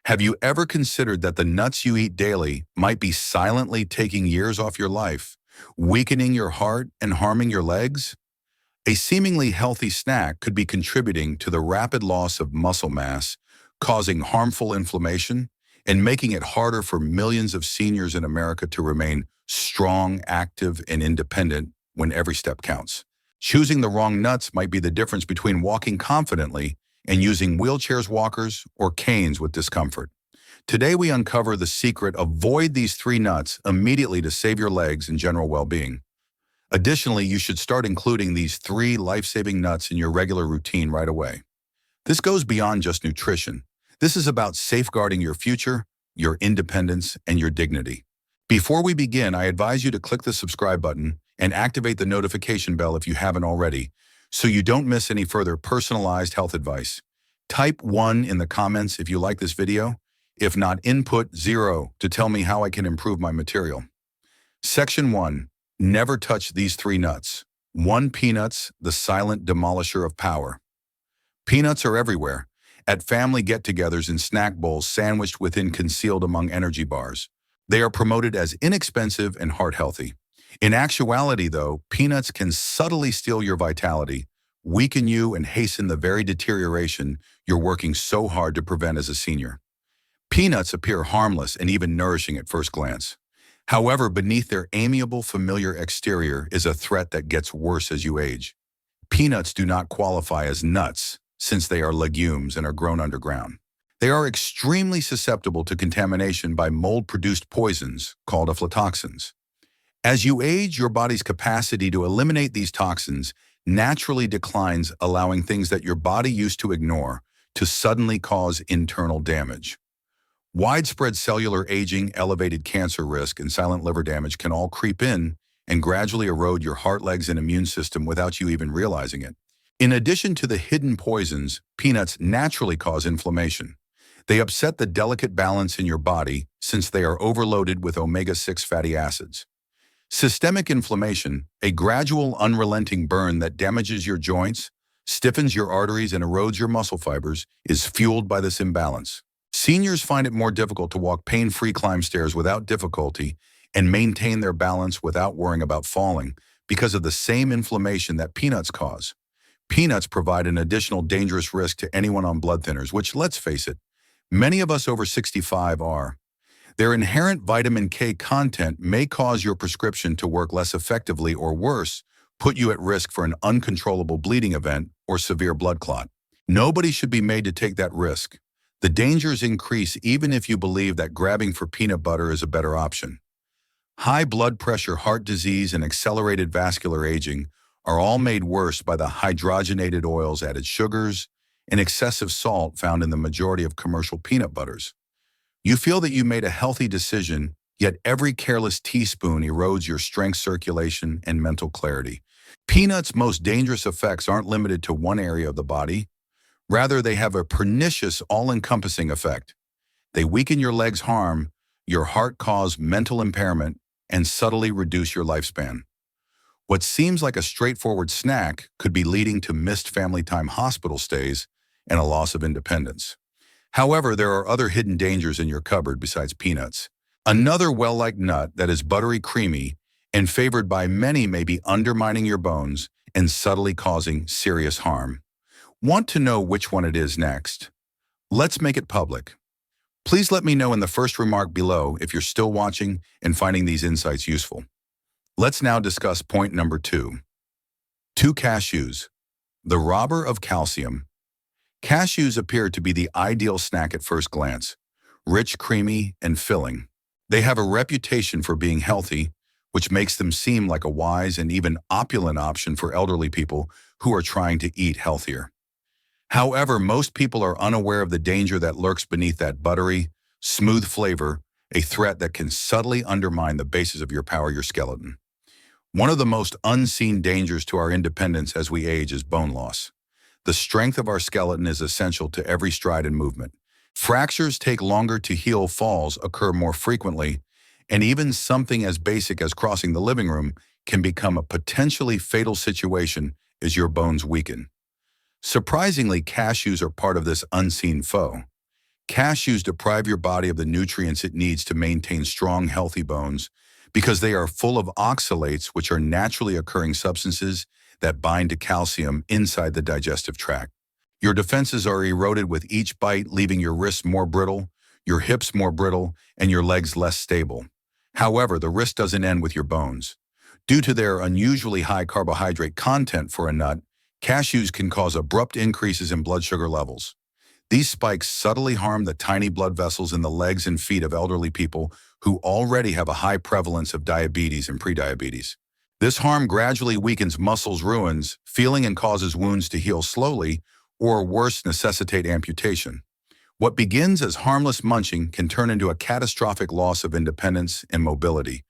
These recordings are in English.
Have you ever considered that the nuts you eat daily might be silently taking years off your life, weakening your heart and harming your legs? A seemingly healthy snack could be contributing to the rapid loss of muscle mass, causing harmful inflammation, and making it harder for millions of seniors in America to remain strong, active, and independent when every step counts. Choosing the wrong nuts might be the difference between walking confidently and using wheelchairs, walkers, or canes with discomfort. Today we uncover the secret. Avoid these three nuts immediately to save your legs and general well-being. Additionally, you should start including these three life-saving nuts in your regular routine right away. This goes beyond just nutrition. This is about safeguarding your future, your independence, and your dignity. Before we begin, I advise you to click the subscribe button and activate the notification bell if you haven't already, so you don't miss any further personalized health advice. Type 1 in the comments if you like this video. If not, input 0 to tell me how I can improve my material. Section 1. Never touch these three nuts. 1. Peanuts, the silent demolisher of power. Peanuts are everywhere, at family get-togethers in snack bowls sandwiched within concealed among energy bars. They are promoted as inexpensive and heart-healthy. In actuality, though, peanuts can subtly steal your vitality, weaken you, and hasten the very deterioration you're working so hard to prevent as a senior. Peanuts appear harmless and even nourishing at first glance. However, beneath their amiable, familiar exterior is a threat that gets worse as you age. Peanuts do not qualify as nuts, since they are legumes and are grown underground. They are extremely susceptible to contamination by mold-produced poisons called aflatoxins. As you age, your body's capacity to eliminate these toxins naturally declines, allowing things that your body used to ignore to suddenly cause internal damage. Widespread cellular aging, elevated cancer risk, and silent liver damage can all creep in and gradually erode your heart, legs, and immune system without you even realizing it. In addition to the hidden poisons, peanuts naturally cause inflammation. They upset the delicate balance in your body since they are overloaded with omega-6 fatty acids. Systemic inflammation, a gradual, unrelenting burn that damages your joints, stiffens your arteries, and erodes your muscle fibers, is fueled by this imbalance. Seniors find it more difficult to walk pain-free, climb stairs without difficulty, and maintain their balance without worrying about falling because of the same inflammation that peanuts cause. Peanuts provide an additional dangerous risk to anyone on blood thinners, which, let's face it, many of us over 65 are. Their inherent vitamin K content may cause your prescription to work less effectively, or worse, put you at risk for an uncontrollable bleeding event or severe blood clot. Nobody should be made to take that risk. The dangers increase even if you believe that grabbing for peanut butter is a better option. High blood pressure, heart disease, and accelerated vascular aging are all made worse by the hydrogenated oils, added sugars, and excessive salt found in the majority of commercial peanut butters. You feel that you made a healthy decision, yet every careless teaspoon erodes your strength, circulation, and mental clarity. Peanuts' most dangerous effects aren't limited to one area of the body. Rather, they have a pernicious, all-encompassing effect. They weaken your legs, harm your heart, cause mental impairment, and subtly reduce your lifespan. What seems like a straightforward snack could be leading to missed family time, hospital stays, and a loss of independence. However, there are other hidden dangers in your cupboard besides peanuts. Another well-liked nut that is buttery, creamy, and favored by many may be undermining your bones and subtly causing serious harm. Want to know which one it is next? Let's make it public. Please let me know in the first remark below if you're still watching and finding these insights useful. Let's now discuss point number 2. 2 cashews, the robber of calcium. Cashews appear to be the ideal snack at first glance, rich, creamy, and filling. They have a reputation for being healthy, which makes them seem like a wise and even opulent option for elderly people who are trying to eat healthier. However, most people are unaware of the danger that lurks beneath that buttery, smooth flavor, a threat that can subtly undermine the basis of your power, your skeleton. One of the most unseen dangers to our independence as we age is bone loss. The strength of our skeleton is essential to every stride and movement. Fractures take longer to heal, falls occur more frequently, and even something as basic as crossing the living room can become a potentially fatal situation as your bones weaken. Surprisingly, cashews are part of this unseen foe. Cashews deprive your body of the nutrients it needs to maintain strong, healthy bones because they are full of oxalates, which are naturally occurring substances that bind to calcium inside the digestive tract. Your defenses are eroded with each bite, leaving your wrists more brittle, your hips more brittle, and your legs less stable. However, the risk doesn't end with your bones. Due to their unusually high carbohydrate content for a nut, cashews can cause abrupt increases in blood sugar levels. These spikes subtly harm the tiny blood vessels in the legs and feet of elderly people who already have a high prevalence of diabetes and prediabetes. This harm gradually weakens muscles, ruins feeling, and causes wounds to heal slowly, or worse, necessitate amputation. What begins as harmless munching can turn into a catastrophic loss of independence and mobility.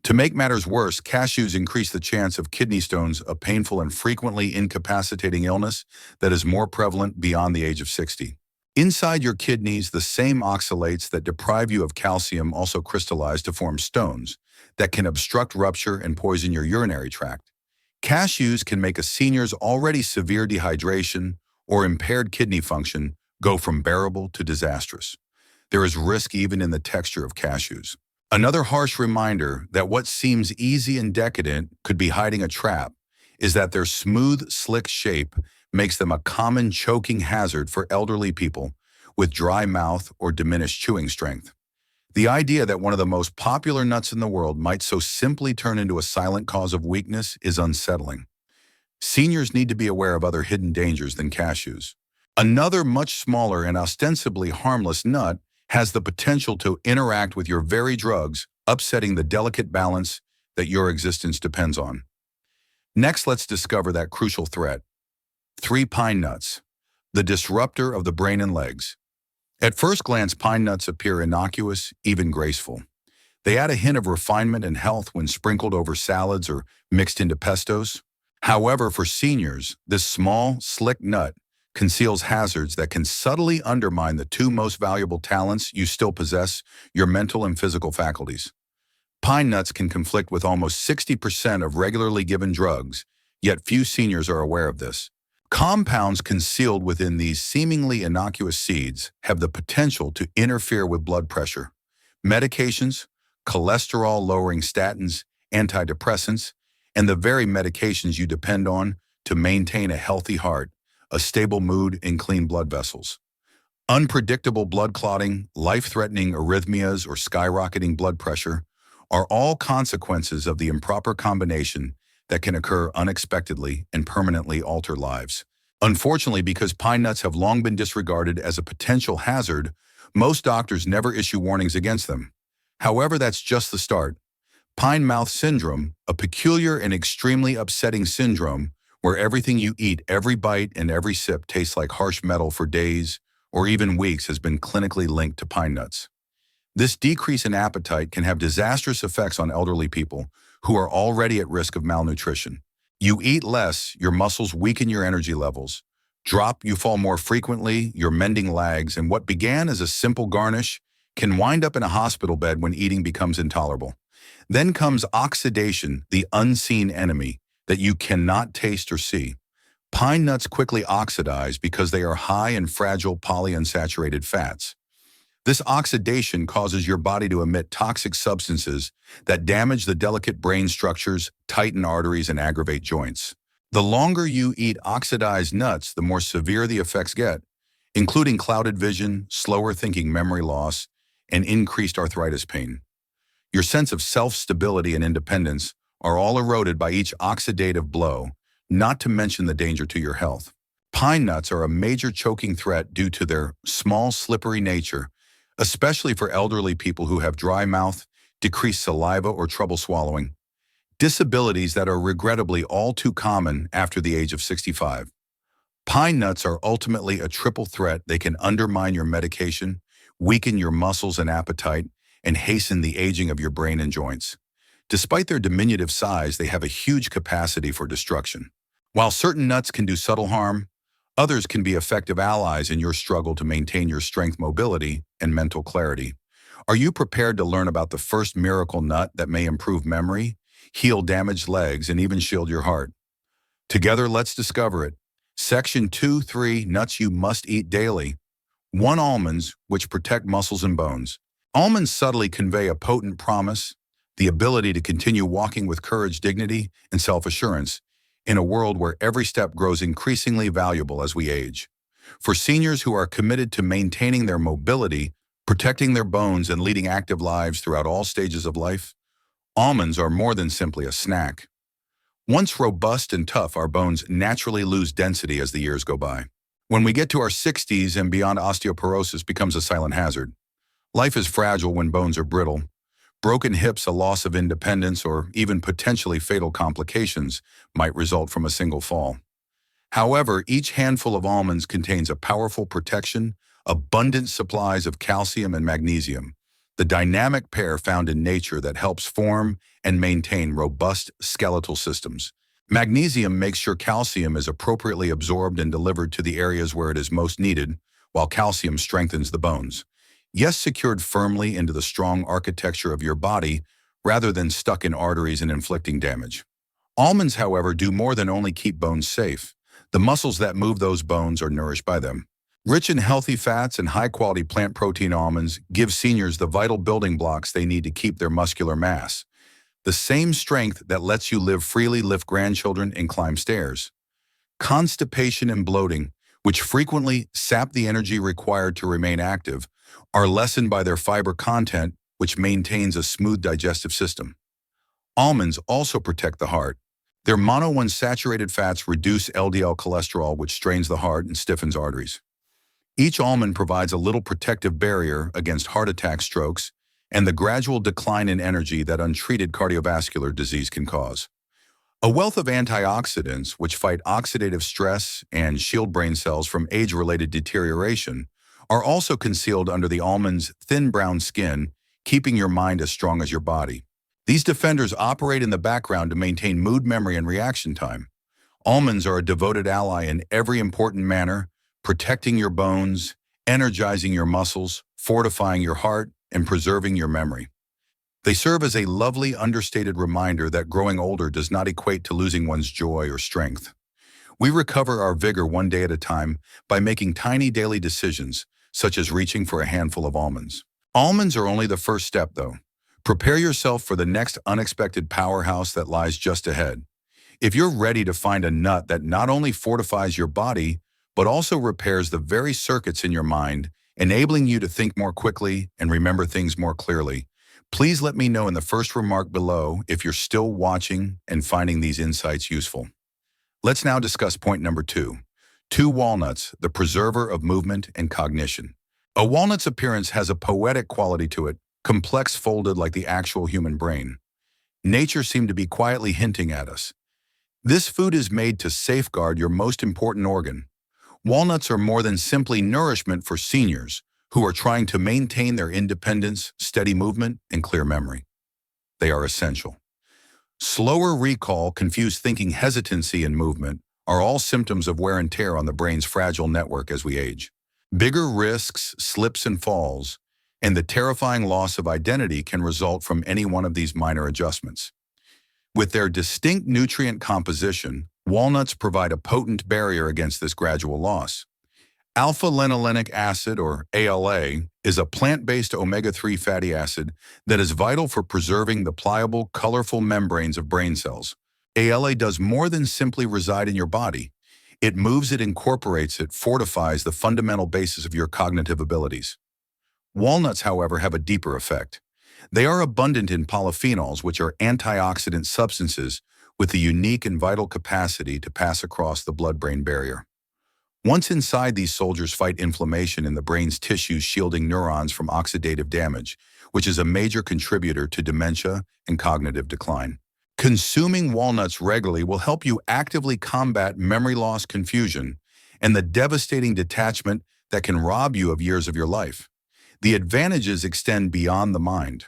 To make matters worse, cashews increase the chance of kidney stones, a painful and frequently incapacitating illness that is more prevalent beyond the age of 60. Inside your kidneys, the same oxalates that deprive you of calcium also crystallize to form stones that can obstruct, rupture, and poison your urinary tract. Cashews can make a senior's already severe dehydration or impaired kidney function go from bearable to disastrous. There is risk even in the texture of cashews. Another harsh reminder that what seems easy and decadent could be hiding a trap is that their smooth, slick shape makes them a common choking hazard for elderly people with dry mouth or diminished chewing strength. The idea that one of the most popular nuts in the world might so simply turn into a silent cause of weakness is unsettling. Seniors need to be aware of other hidden dangers than cashews. Another much smaller and ostensibly harmless nut has the potential to interact with your very drugs, upsetting the delicate balance that your existence depends on. Next, let's discover that crucial threat. 3 pine nuts, the disruptor of the brain and legs. At first glance, pine nuts appear innocuous, even graceful. They add a hint of refinement and health when sprinkled over salads or mixed into pestos. However, for seniors, this small, slick nut conceals hazards that can subtly undermine the 2 most valuable talents you still possess, your mental and physical faculties. Pine nuts can conflict with almost 60% of regularly given drugs, yet few seniors are aware of this. Compounds concealed within these seemingly innocuous seeds have the potential to interfere with blood pressure. Medications, cholesterol-lowering statins, antidepressants, and the very medications you depend on to maintain a healthy heart, a stable mood, and clean blood vessels. Unpredictable blood clotting, life-threatening arrhythmias, or skyrocketing blood pressure are all consequences of the improper combination that can occur unexpectedly and permanently alter lives. Unfortunately, because pine nuts have long been disregarded as a potential hazard, most doctors never issue warnings against them. However, that's just the start. Pine mouth syndrome, a peculiar and extremely upsetting syndrome where everything you eat, every bite, and every sip tastes like harsh metal for days or even weeks, has been clinically linked to pine nuts. This decrease in appetite can have disastrous effects on elderly people who are already at risk of malnutrition. You eat less, your muscles weaken, your energy levels drop, you fall more frequently, your mending lags, and what began as a simple garnish can wind up in a hospital bed when eating becomes intolerable. Then comes oxidation, the unseen enemy that you cannot taste or see. Pine nuts quickly oxidize because they are high in fragile polyunsaturated fats. This oxidation causes your body to emit toxic substances that damage the delicate brain structures, tighten arteries, and aggravate joints. The longer you eat oxidized nuts, the more severe the effects get, including clouded vision, slower thinking, memory loss, and increased arthritis pain. Your sense of self-stability and independence are all eroded by each oxidative blow, not to mention the danger to your health. Pine nuts are a major choking threat due to their small, slippery nature, especially for elderly people who have dry mouth, decreased saliva, or trouble swallowing, disabilities that are regrettably all too common after the age of 65. Pine nuts are ultimately a triple threat. They can undermine your medication, weaken your muscles and appetite, and hasten the aging of your brain and joints. Despite their diminutive size, they have a huge capacity for destruction. While certain nuts can do subtle harm, others can be effective allies in your struggle to maintain your strength, mobility, and mental clarity. Are you prepared to learn about the first miracle nut that may improve memory, heal damaged legs, and even shield your heart? Together, let's discover it. Section 2-3, Nuts You Must Eat Daily. 1. Almonds, which protect muscles and bones. Almonds subtly convey a potent promise, the ability to continue walking with courage, dignity, and self-assurance in a world where every step grows increasingly valuable as we age. For seniors who are committed to maintaining their mobility, protecting their bones, and leading active lives throughout all stages of life, almonds are more than simply a snack. Once robust and tough, our bones naturally lose density as the years go by. When we get to our 60s and beyond, osteoporosis becomes a silent hazard. Life is fragile when bones are brittle. Broken hips, a loss of independence, or even potentially fatal complications might result from a single fall. However, each handful of almonds contains a powerful protection, abundant supplies of calcium and magnesium, the dynamic pair found in nature that helps form and maintain robust skeletal systems. Magnesium makes sure calcium is appropriately absorbed and delivered to the areas where it is most needed, while calcium strengthens the bones. Yes, secured firmly into the strong architecture of your body rather than stuck in arteries and inflicting damage. Almonds, however, do more than only keep bones safe. The muscles that move those bones are nourished by them. Rich in healthy fats and high-quality plant protein, almonds give seniors the vital building blocks they need to keep their muscular mass. The same strength that lets you live freely, lift grandchildren, and climb stairs. Constipation and bloating, which frequently sap the energy required to remain active, are lessened by their fiber content, which maintains a smooth digestive system. Almonds also protect the heart. Their monounsaturated fats reduce LDL cholesterol, which strains the heart and stiffens arteries. Each almond provides a little protective barrier against heart attack, strokes, and the gradual decline in energy that untreated cardiovascular disease can cause. A wealth of antioxidants, which fight oxidative stress and shield brain cells from age-related deterioration, are also concealed under the almond's thin brown skin, keeping your mind as strong as your body. These defenders operate in the background to maintain mood, memory, and reaction time. Almonds are a devoted ally in every important manner, protecting your bones, energizing your muscles, fortifying your heart, and preserving your memory. They serve as a lovely, understated reminder that growing older does not equate to losing one's joy or strength. We recover our vigor one day at a time by making tiny daily decisions, such as reaching for a handful of almonds. Almonds are only the first step, though. Prepare yourself for the next unexpected powerhouse that lies just ahead. If you're ready to find a nut that not only fortifies your body, but also repairs the very circuits in your mind, enabling you to think more quickly and remember things more clearly, please let me know in the first remark below if you're still watching and finding these insights useful. Let's now discuss point number 2. 2 walnuts, the preserver of movement and cognition. A walnut's appearance has a poetic quality to it, complex, folded like the actual human brain. Nature seemed to be quietly hinting at us. This food is made to safeguard your most important organ. Walnuts are more than simply nourishment for seniors who are trying to maintain their independence, steady movement, and clear memory. They are essential. Slower recall, confused thinking, hesitancy, and movement are all symptoms of wear and tear on the brain's fragile network as we age. Bigger risks, slips and falls, and the terrifying loss of identity can result from any one of these minor adjustments. With their distinct nutrient composition, walnuts provide a potent barrier against this gradual loss. Alpha-linolenic acid, or ALA, is a plant-based omega-3 fatty acid that is vital for preserving the pliable, colorful membranes of brain cells. ALA does more than simply reside in your body. It moves it, incorporates it, fortifies the fundamental basis of your cognitive abilities. Walnuts, however, have a deeper effect. They are abundant in polyphenols, which are antioxidant substances with the unique and vital capacity to pass across the blood-brain barrier. Once inside, these soldiers fight inflammation in the brain's tissues, shielding neurons from oxidative damage, which is a major contributor to dementia and cognitive decline. Consuming walnuts regularly will help you actively combat memory loss, confusion, and the devastating detachment that can rob you of years of your life. The advantages extend beyond the mind.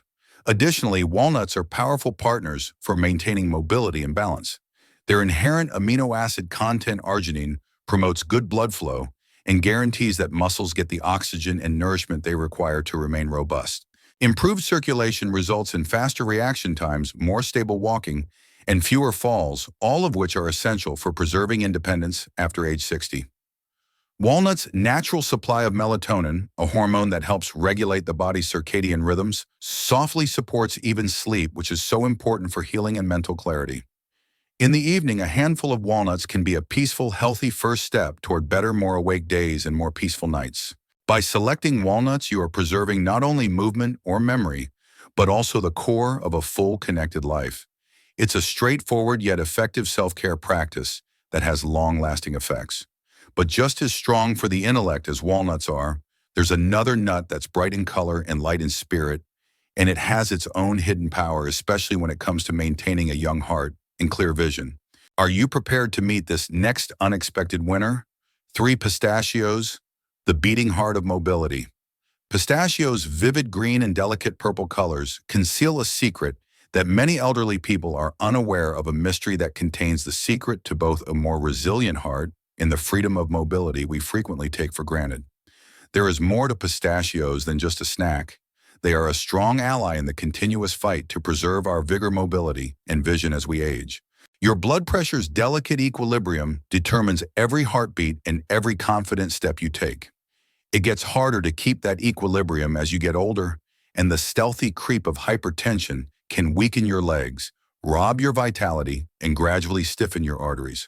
Additionally, walnuts are powerful partners for maintaining mobility and balance. Their inherent amino acid content, arginine, promotes good blood flow and guarantees that muscles get the oxygen and nourishment they require to remain robust. Improved circulation results in faster reaction times, more stable walking, and fewer falls, all of which are essential for preserving independence after age 60. Walnuts' natural supply of melatonin, a hormone that helps regulate the body's circadian rhythms, softly supports even sleep, which is so important for healing and mental clarity. In the evening, a handful of walnuts can be a peaceful, healthy first step toward better, more awake days and more peaceful nights. By selecting walnuts, you are preserving not only movement or memory, but also the core of a full, connected life. It's a straightforward yet effective self-care practice that has long-lasting effects. But just as strong for the intellect as walnuts are, there's another nut that's bright in color and light in spirit, and it has its own hidden power, especially when it comes to maintaining a young heart and clear vision. Are you prepared to meet this next unexpected winner? 3 pistachios, the beating heart of mobility. Pistachios' vivid green and delicate purple colors conceal a secret that many elderly people are unaware of, a mystery that contains the secret to both a more resilient heart and the freedom of mobility we frequently take for granted. There is more to pistachios than just a snack. They are a strong ally in the continuous fight to preserve our vigor, mobility, and vision as we age. Your blood pressure's delicate equilibrium determines every heartbeat and every confident step you take. It gets harder to keep that equilibrium as you get older, and the stealthy creep of hypertension can weaken your legs, rob your vitality, and gradually stiffen your arteries.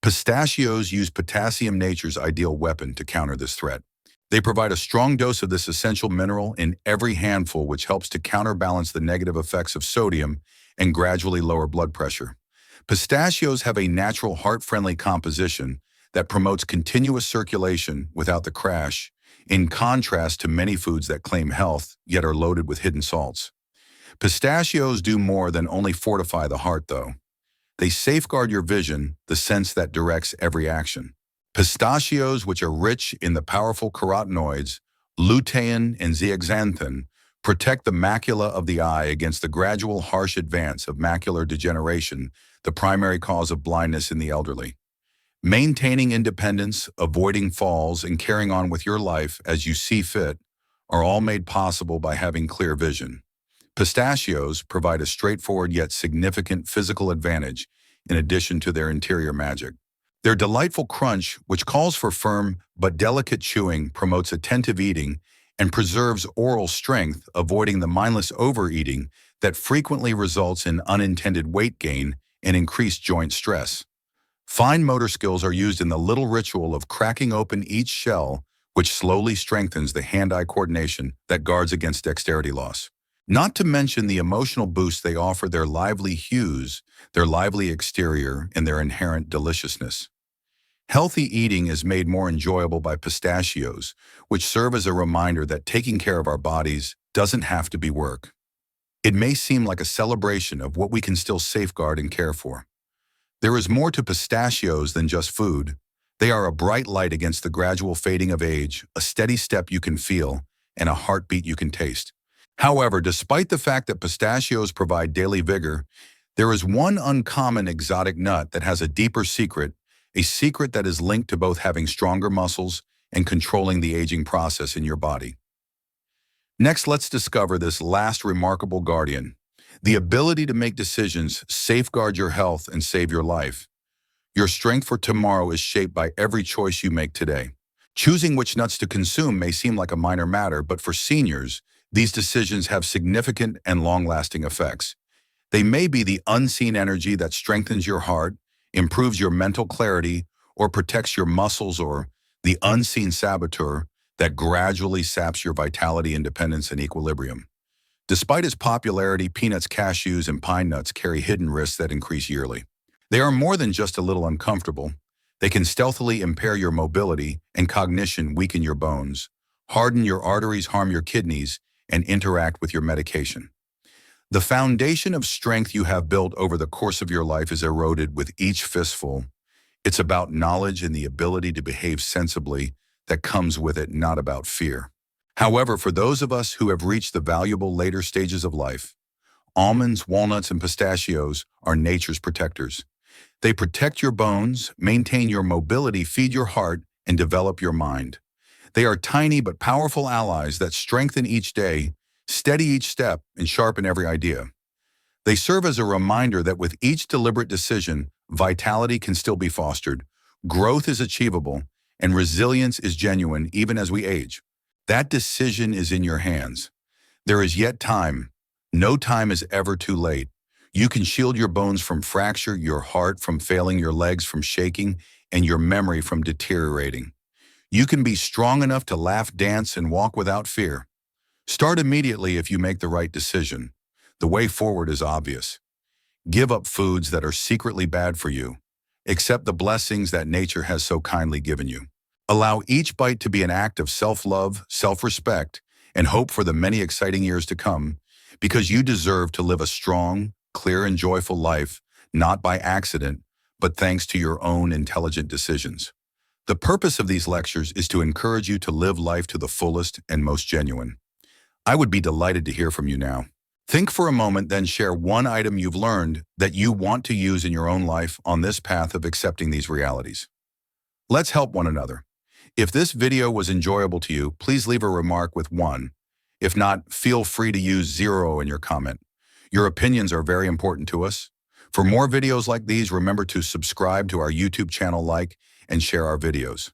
Pistachios use potassium, nature's ideal weapon, to counter this threat. They provide a strong dose of this essential mineral in every handful, which helps to counterbalance the negative effects of sodium and gradually lower blood pressure. Pistachios have a natural heart-friendly composition that promotes continuous circulation without the crash, in contrast to many foods that claim health yet are loaded with hidden salts. Pistachios do more than only fortify the heart, though. They safeguard your vision, the sense that directs every action. Pistachios, which are rich in the powerful carotenoids, lutein and zeaxanthin, protect the macula of the eye against the gradual harsh advance of macular degeneration, the primary cause of blindness in the elderly. Maintaining independence, avoiding falls, and carrying on with your life as you see fit are all made possible by having clear vision. Pistachios provide a straightforward yet significant physical advantage in addition to their interior magic. Their delightful crunch, which calls for firm but delicate chewing, promotes attentive eating and preserves oral strength, avoiding the mindless overeating that frequently results in unintended weight gain and increased joint stress. Fine motor skills are used in the little ritual of cracking open each shell, which slowly strengthens the hand-eye coordination that guards against dexterity loss. Not to mention the emotional boost they offer, their lively hues, their lively exterior, and their inherent deliciousness. Healthy eating is made more enjoyable by pistachios, which serve as a reminder that taking care of our bodies doesn't have to be work. It may seem like a celebration of what we can still safeguard and care for. There is more to pistachios than just food. They are a bright light against the gradual fading of age, a steady step you can feel, and a heartbeat you can taste. However, despite the fact that pistachios provide daily vigor, there is one uncommon exotic nut that has a deeper secret, a secret that is linked to both having stronger muscles and controlling the aging process in your body. Next, let's discover this last remarkable guardian, the ability to make decisions, safeguard your health, and save your life. Your strength for tomorrow is shaped by every choice you make today. Choosing which nuts to consume may seem like a minor matter, but for seniors, these decisions have significant and long-lasting effects. They may be the unseen energy that strengthens your heart, improves your mental clarity, or protects your muscles, or the unseen saboteur that gradually saps your vitality, independence, and equilibrium. Despite its popularity, peanuts, cashews, and pine nuts carry hidden risks that increase yearly. They are more than just a little uncomfortable. They can stealthily impair your mobility and cognition, weaken your bones, harden your arteries, harm your kidneys, and interact with your medication. The foundation of strength you have built over the course of your life is eroded with each fistful. It's about knowledge and the ability to behave sensibly that comes with it, not about fear. However, for those of us who have reached the valuable later stages of life, almonds, walnuts, and pistachios are nature's protectors. They protect your bones, maintain your mobility, feed your heart, and develop your mind. They are tiny but powerful allies that strengthen each day, steady each step, and sharpen every idea. They serve as a reminder that with each deliberate decision, vitality can still be fostered, growth is achievable, and resilience is genuine even as we age. That decision is in your hands. There is yet time. No time is ever too late. You can shield your bones from fracture, your heart from failing, your legs from shaking, and your memory from deteriorating. You can be strong enough to laugh, dance, and walk without fear. Start immediately if you make the right decision. The way forward is obvious. Give up foods that are secretly bad for you. Accept the blessings that nature has so kindly given you. Allow each bite to be an act of self-love, self-respect, and hope for the many exciting years to come, because you deserve to live a strong, clear, and joyful life, not by accident, but thanks to your own intelligent decisions. The purpose of these lectures is to encourage you to live life to the fullest and most genuine. I would be delighted to hear from you now. Think for a moment, then share one item you've learned that you want to use in your own life on this path of accepting these realities. Let's help one another. If this video was enjoyable to you, please leave a remark with 1. If not, feel free to use 0 in your comment. Your opinions are very important to us. For more videos like these, remember to subscribe to our YouTube channel, like, and share our videos.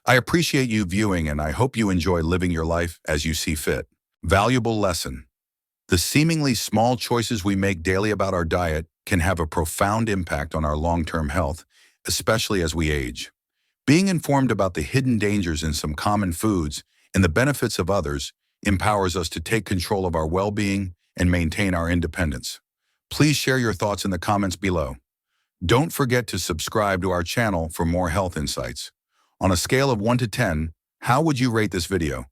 I appreciate you viewing, and I hope you enjoy living your life as you see fit. Valuable lesson. The seemingly small choices we make daily about our diet can have a profound impact on our long-term health, especially as we age. Being informed about the hidden dangers in some common foods and the benefits of others empowers us to take control of our well-being and maintain our independence. Please share your thoughts in the comments below. Don't forget to subscribe to our channel for more health insights. On a scale of 1 to 10, how would you rate this video?